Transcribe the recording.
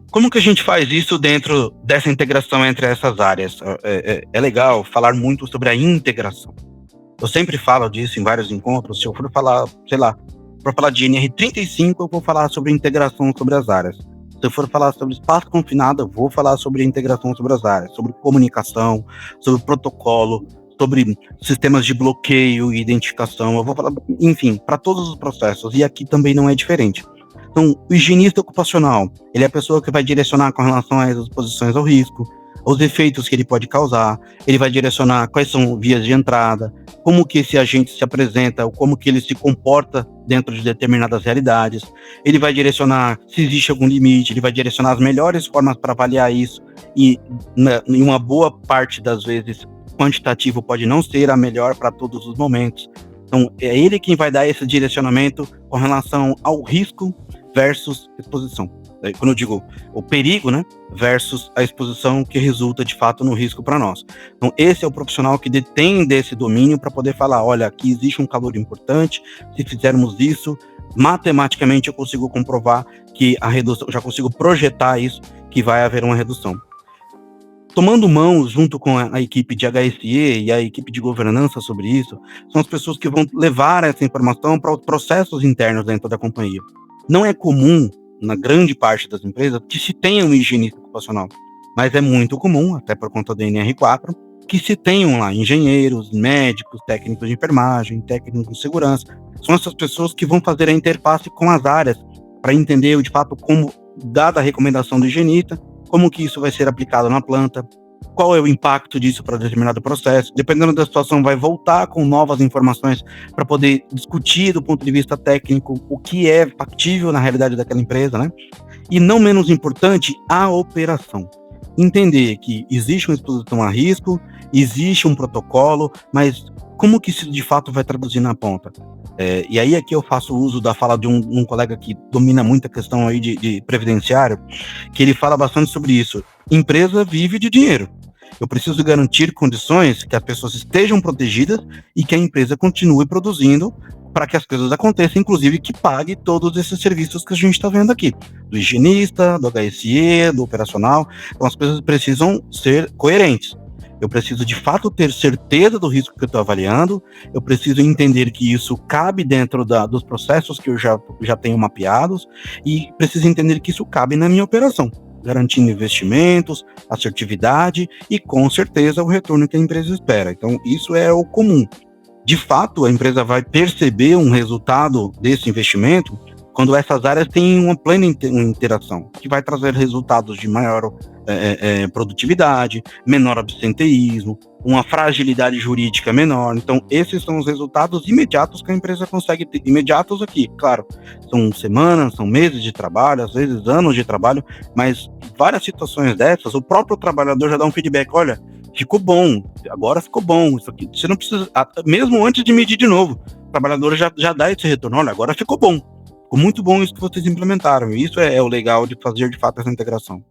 Como que a gente faz isso dentro dessa integração entre essas áreas? É legal falar muito sobre a integração. Eu sempre falo disso em vários encontros. Se eu for falar, sei lá, for falar de NR35, eu vou falar sobre integração sobre as áreas. Se eu for falar sobre espaço confinado, eu vou falar sobre integração sobre as áreas, sobre comunicação, sobre protocolo, sobre sistemas de bloqueio e identificação. Eu vou falar, enfim, para todos os processos. E aqui também não é diferente. Então, o higienista ocupacional, ele é a pessoa que vai direcionar com relação às exposições ao risco, os efeitos que ele pode causar, ele vai direcionar quais são vias de entrada, como que esse agente se apresenta, como que ele se comporta dentro de determinadas realidades, ele vai direcionar se existe algum limite, ele vai direcionar as melhores formas para avaliar isso, e em uma boa parte das vezes, quantitativo pode não ser a melhor para todos os momentos. Então, é ele quem vai dar esse direcionamento com relação ao risco versus exposição. Quando eu digo o perigo, né, versus a exposição que resulta de fato no risco para nós. Então, esse é o profissional que detém desse domínio para poder falar, olha, aqui existe um calor importante, se fizermos isso, matematicamente eu consigo comprovar que a redução, já consigo projetar isso, que vai haver uma redução. Tomando mãos junto com a equipe de HSE e a equipe de governança sobre isso, são as pessoas que vão levar essa informação para os processos internos dentro da companhia. Não é comum, na grande parte das empresas, que se tenha um higienista ocupacional, mas é muito comum, até por conta do NR4, que se tenham lá engenheiros, médicos, técnicos de enfermagem, técnicos de segurança. São essas pessoas que vão fazer a interface com as áreas para entender, de fato, como, dada a recomendação do higienista, como que isso vai ser aplicado na planta, qual é o impacto disso para determinado processo. Dependendo da situação, vai voltar com novas informações para poder discutir do ponto de vista técnico o que é factível na realidade daquela empresa, né? E não menos importante, a operação. Entender que existe uma exposição a risco, existe um protocolo, mas como que isso de fato vai traduzir na ponta? E aí aqui eu faço uso da fala de um colega que domina muito a questão aí de previdenciário, que ele fala bastante sobre isso. Empresa vive de dinheiro. Eu preciso garantir condições que as pessoas estejam protegidas e que a empresa continue produzindo para que as coisas aconteçam, inclusive que pague todos esses serviços que a gente está vendo aqui, do higienista, do HSE, do operacional. Então as coisas precisam ser coerentes. Eu preciso de fato ter certeza do risco que eu estou avaliando, eu preciso entender que isso cabe dentro dos processos que eu já tenho mapeados e preciso entender que isso cabe na minha operação, garantindo investimentos, assertividade e com certeza o retorno que a empresa espera. Então isso é o comum. De fato, a empresa vai perceber um resultado desse investimento quando essas áreas têm uma plena interação, que vai trazer resultados de maior produtividade, menor absenteísmo, uma fragilidade jurídica menor. Então, esses são os resultados imediatos que a empresa consegue ter. Imediatos aqui, claro, são semanas, são meses de trabalho, às vezes anos de trabalho, mas várias situações dessas, o próprio trabalhador já dá um feedback, olha, ficou bom, agora ficou bom, isso aqui, você não precisa, mesmo antes de medir de novo, o trabalhador já dá esse retorno, olha, agora ficou bom. Ficou muito bom isso que vocês implementaram, e isso é o legal de fazer de fato essa integração.